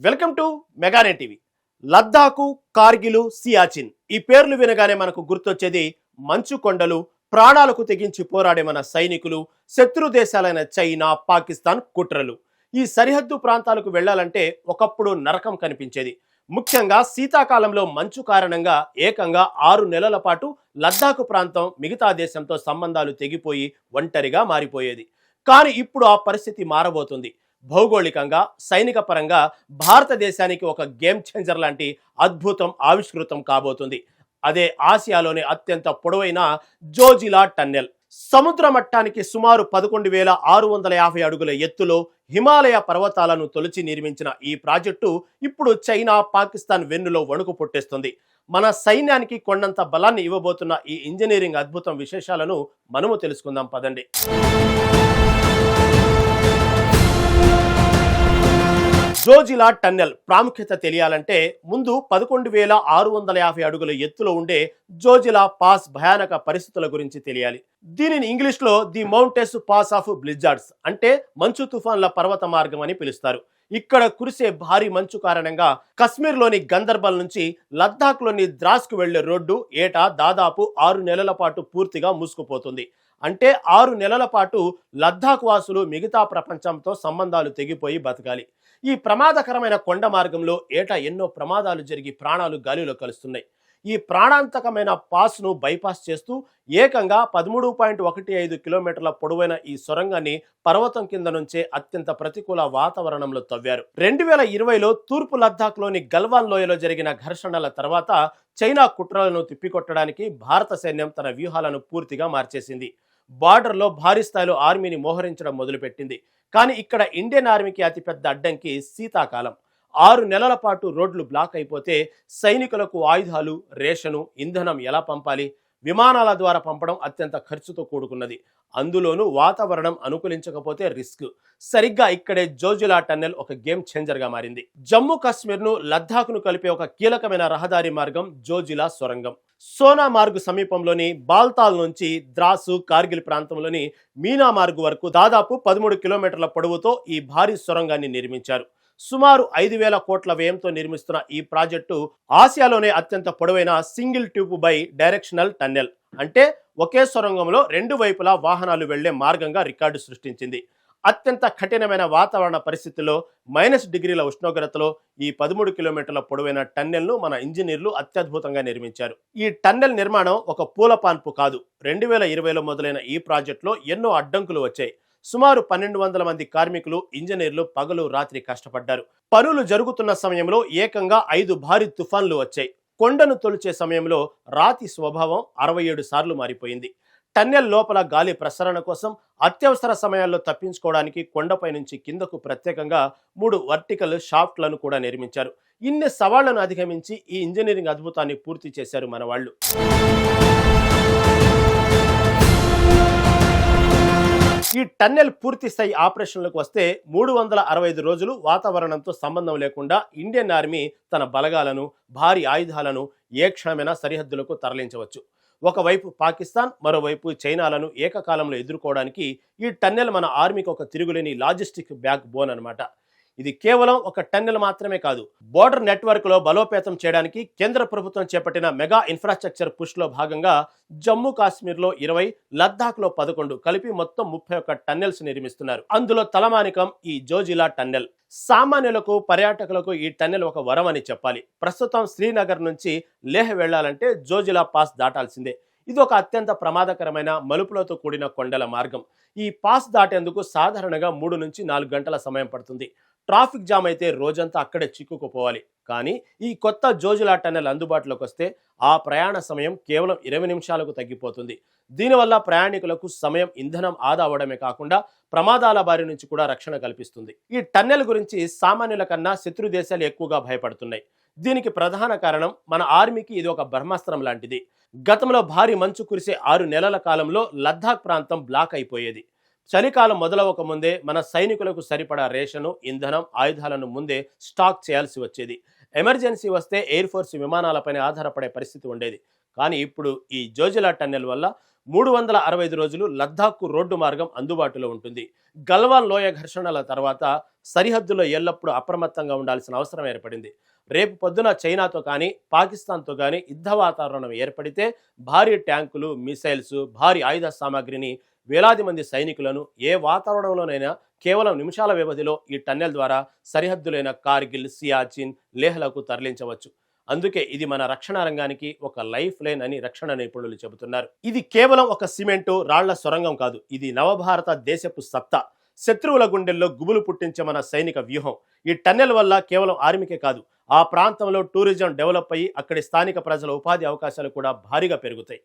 Welcome to మెగానే TV. Ladakh, Kargil, Siachen ఈ పేర్లు వినగానే మనకు గుర్తొచ్చేది మంచు కొండలు, ప్రాణాలకు తెగించి పోరాడే మన సైనికులు, శత్రు దేశాలైన చైనా, పాకిస్తాన్ కుట్రలు. ఈ సరిహద్దు ప్రాంతాలకు వెళ్లాలంటే ఒకప్పుడు నరకం కనిపించేది. ముఖ్యంగా శీతాకాలంలో మంచు కారణంగా ఏకంగా 6 నెలల పాటు లద్దాఖు ప్రాంతం మిగతా దేశంతో సంబంధాలు తెగిపోయి ఒంటరిగా మారిపోయేది. కానీ ఇప్పుడు ఆ పరిస్థితి మారబోతుంది. భౌగోళికంగా, సైనిక పరంగా భారతదేశానికి ఒక గేమ్ చేంజర్ లాంటి అద్భుతం ఆవిష్కృతం కాబోతుంది. అదే ఆసియాలోని అత్యంత పొడవైన జోజిలా టన్నెల్. సముద్ర మట్టానికి సుమారు 11,650 అడుగుల ఎత్తులో హిమాలయ పర్వతాలను తొలిచి నిర్మించిన ఈ ప్రాజెక్టు ఇప్పుడు చైనా, పాకిస్తాన్ వెన్నులో వణుకు పుట్టిస్తుంది. మన సైన్యానికి కొండంత బలాన్ని ఇవ్వబోతున్న ఈ ఇంజనీరింగ్ అద్భుతం విశేషాలను మనము తెలుసుకుందాం పదండి. జోజిలా టన్నెల్ ప్రాముఖ్యత తెలియాలంటే ముందు 11,650 అడుగుల ఎత్తులో ఉండే జోజిలా పాస్ భయానక పరిస్థితుల గురించి తెలియాలి. దీనిని ఇంగ్లీష్లో ది మౌంటెస్ పాస్ ఆఫ్ బ్లిజార్డ్స్ అంటే మంచు తుఫాన్ల పర్వత మార్గం అని పిలుస్తారు. ఇక్కడ కురిసే భారీ మంచు కారణంగా కశ్మీర్లోని గందర్బల్ నుంచి లద్దాఖ్లోని ద్రాస్కు వెళ్లే రోడ్డు ఏటా దాదాపు 6 నెలల పాటు పూర్తిగా మూసుకుపోతుంది. అంటే 6 నెలల పాటు లద్దాఖ్ వాసులు మిగతా ప్రపంచంతో సంబంధాలు తెగిపోయి బతకాలి. ఈ ప్రమాదకరమైన కొండ మార్గంలో ఏటా ఎన్నో ప్రమాదాలు జరిగి ప్రాణాలు గాలిలో కలుస్తున్నాయి. ఈ ప్రాణాంతకమైన పాస్ను బైపాస్ చేస్తూ ఏకంగా 13.15 కిలోమీటర్ల పొడవైన ఈ సొరంగాన్ని పర్వతం కింద నుంచే అత్యంత ప్రతికూల వాతావరణంలో తవ్వారు. 2020లో తూర్పు లద్దాఖ్లోని గల్వాన్ లోయలో జరిగిన ఘర్షణల తర్వాత చైనా కుట్రలను తిప్పికొట్టడానికి భారత సైన్యం తన వ్యూహాలను పూర్తిగా మార్చేసింది. బార్డర్లో భారీ స్థాయిలో ఆర్మీని మోహరించడం మొదలుపెట్టింది. కానీ ఇక్కడ ఇండియన్ ఆర్మీకి అతిపెద్ద అడ్డంకి శీతాకాలం. 6 నెలల పాటు రోడ్లు బ్లాక్ అయిపోతే సైనికులకు ఆయుధాలు, రేషను, ఇంధనం ఎలా పంపాలి? విమానాల ద్వారా పంపడం అత్యంత ఖర్చుతో కూడుకున్నది. అందులోనూ వాతావరణం అనుకూలించకపోతే రిస్క్. సరిగ్గా ఇక్కడే జోజిలా టన్నెల్ ఒక గేమ్ చేంజర్గా మారింది. జమ్మూ కాశ్మీర్ను లద్దాఖ్ను కలిపే ఒక కీలకమైన రహదారి మార్గం జోజిలా సొరంగం. సోనామార్గ్ సమీపంలోని బాల్తాల్ నుంచి ద్రాసు, కార్గిల్ ప్రాంతంలోని మీనామార్గ్ వరకు దాదాపు 13 కిలోమీటర్ల పొడవుతో ఈ భారీ సొరంగాన్ని నిర్మించారు. సుమారు 5,000 కోట్ల వ్యయంతో నిర్మిస్తున్న ఈ ప్రాజెక్టు ఆసియాలోనే అత్యంత పొడవైన single tube by directional tunnel. అంటే ఒకే సొరంగంలో 2 వైపులా వాహనాలు వెళ్లే మార్గంగా రికార్డు సృష్టించింది. అత్యంత కఠినమైన వాతావరణ పరిస్థితుల్లో -డిగ్రీల ఉష్ణోగ్రతలో ఈ 13 కిలోమీటర్ల పొడవైన టన్నెల్ను మన ఇంజనీర్లు అత్యద్భుతంగా నిర్మించారు. ఈ టన్నెల్ నిర్మాణం ఒక పూల పాన్పు కాదు. 2020లో మొదలైన ఈ ప్రాజెక్టులో ఎన్నో అడ్డంకులు వచ్చాయి. సుమారు 1,200 మంది కార్మికులు, ఇంజనీర్లు పగలు రాత్రి కష్టపడ్డారు. పనులు జరుగుతున్న సమయంలో ఏకంగా 5 భారీ తుఫాన్లు వచ్చాయి. కొండను తొలిచే సమయంలో రాతి స్వభావం 67 సార్లు మారిపోయింది. టన్నెల్ లోపల గాలి ప్రసరణ కోసం అత్యవసర సమయాల్లో తప్పించుకోవడానికి కొండపై నుంచి కిందకు ప్రత్యేకంగా 3 వర్టికల్ షాఫ్ట్లను కూడా నిర్మించారు. ఇన్ని సవాళ్లను అధిగమించి ఈ ఇంజనీరింగ్ అద్భుతాన్ని పూర్తి చేశారు మన వాళ్ళు. ఈ టన్నెల్ పూర్తి స్థాయి ఆపరేషన్లకు వస్తే 365 రోజులు వాతావరణంతో సంబంధం లేకుండా ఇండియన్ ఆర్మీ తన బలగాలను, భారీ ఆయుధాలను ఏ క్షణమైనా సరిహద్దులకు తరలించవచ్చు. ఒకవైపు పాకిస్తాన్, మరోవైపు చైనాలను ఏకకాలంలో ఎదుర్కోవడానికి ఈ టన్నెల్ మన ఆర్మీకి ఒక తిరుగులేని లాజిస్టిక్ బ్యాక్ బోన్ అన్నమాట. ఇది కేవలం ఒక టన్నెల్ మాత్రమే కాదు. బోర్డర్ నెట్వర్క్ లో బలోపేతం చేయడానికి కేంద్ర ప్రభుత్వం చేపట్టిన మెగా ఇన్ఫ్రాస్ట్రక్చర్ పుష్ లో భాగంగా జమ్మూ కాశ్మీర్లో 20, లద్దాఖ్లో 11 కలిపి మొత్తం 31 టన్నెల్స్ నిర్మిస్తున్నారు. అందులో తలమానికం ఈ జోజిలా టన్నెల్. సామాన్యులకు, పర్యాటకులకు ఈ టన్నెల్ ఒక వరం అని చెప్పాలి. ప్రస్తుతం శ్రీనగర్ నుంచి లేహ్ వెళ్లాలంటే జోజిలా పాస్ దాటాల్సిందే. ఇది ఒక అత్యంత ప్రమాదకరమైన మలుపులతో కూడిన కొండల మార్గం. ఈ పాస్ దాటేందుకు సాధారణంగా 3 నుంచి 4 గంటల సమయం పడుతుంది. ట్రాఫిక్ జామ్ అయితే రోజంతా అక్కడే చిక్కుకుపోవాలి. కానీ ఈ కొత్త జోజిలా టన్నెల్ అందుబాటులోకి వస్తే ఆ ప్రయాణ సమయం కేవలం 20 నిమిషాలకు తగ్గిపోతుంది. దీనివల్ల ప్రయాణికులకు సమయం, ఇంధనం ఆదా అవడమే కాకుండా ప్రమాదాల బారి నుంచి కూడా రక్షణ కల్పిస్తుంది. ఈ టన్నెల్ గురించి సామాన్యుల కన్నా శత్రు దేశాలు ఎక్కువగా భయపడుతున్నాయి. దీనికి ప్రధాన కారణం మన ఆర్మీకి ఇది ఒక బ్రహ్మాస్త్రం లాంటిది. గతంలో భారీ మంచు కురిసే 6 నెలల కాలంలో లద్దాఖ్ ప్రాంతం బ్లాక్ అయిపోయేది. చలికాలం మొదలవక ముందే మన సైనికులకు సరిపడా రేషను, ఇంధనం, ఆయుధాలను ముందే స్టాక్ చేయాల్సి వచ్చేది. ఎమర్జెన్సీ వస్తే ఎయిర్ ఫోర్స్ విమానాలపైన ఆధారపడే పరిస్థితి ఉండేది. కానీ ఇప్పుడు ఈ జోజిలా టన్నెల్ వల్ల 365 రోజులు లద్దాఖ్ రోడ్డు మార్గం అందుబాటులో ఉంటుంది. గల్వాన్ లోయ ఘర్షణల తర్వాత సరిహద్దులో ఎల్లప్పుడూ అప్రమత్తంగా ఉండాల్సిన అవసరం ఏర్పడింది. రేపు పొద్దున చైనాతో కానీ పాకిస్తాన్తో కానీ యుద్ధ వాతావరణం ఏర్పడితే భారీ ట్యాంకులు, మిసైల్స్, భారీ ఆయుధ సామాగ్రిని, వేలాది మంది సైనికులను ఏ వాతావరణంలోనైనా కేవలం నిమిషాల వ్యవధిలో ఈ టన్నెల్ ద్వారా సరిహద్దులైన కార్గిల్, సియాచిన్, లేహ్లకు తరలించవచ్చు. అందుకే ఇది మన రక్షణ రంగానికి ఒక లైఫ్ లైన్ అని రక్షణ నిపుణులు చెబుతున్నారు. ఇది కేవలం ఒక సిమెంటు రాళ్ల సొరంగం కాదు, ఇది నవభారత దేశపు సత్తా. శత్రువుల గుండెల్లో గుబులు పుట్టించే మన సైనిక వ్యూహం. ఈ టన్నెల్ వల్ల కేవలం ఆర్మీకే కాదు, ఆ ప్రాంతంలో టూరిజం డెవలప్ అయ్యి అక్కడి స్థానిక ప్రజల ఉపాధి అవకాశాలు కూడా భారీగా పెరుగుతాయి.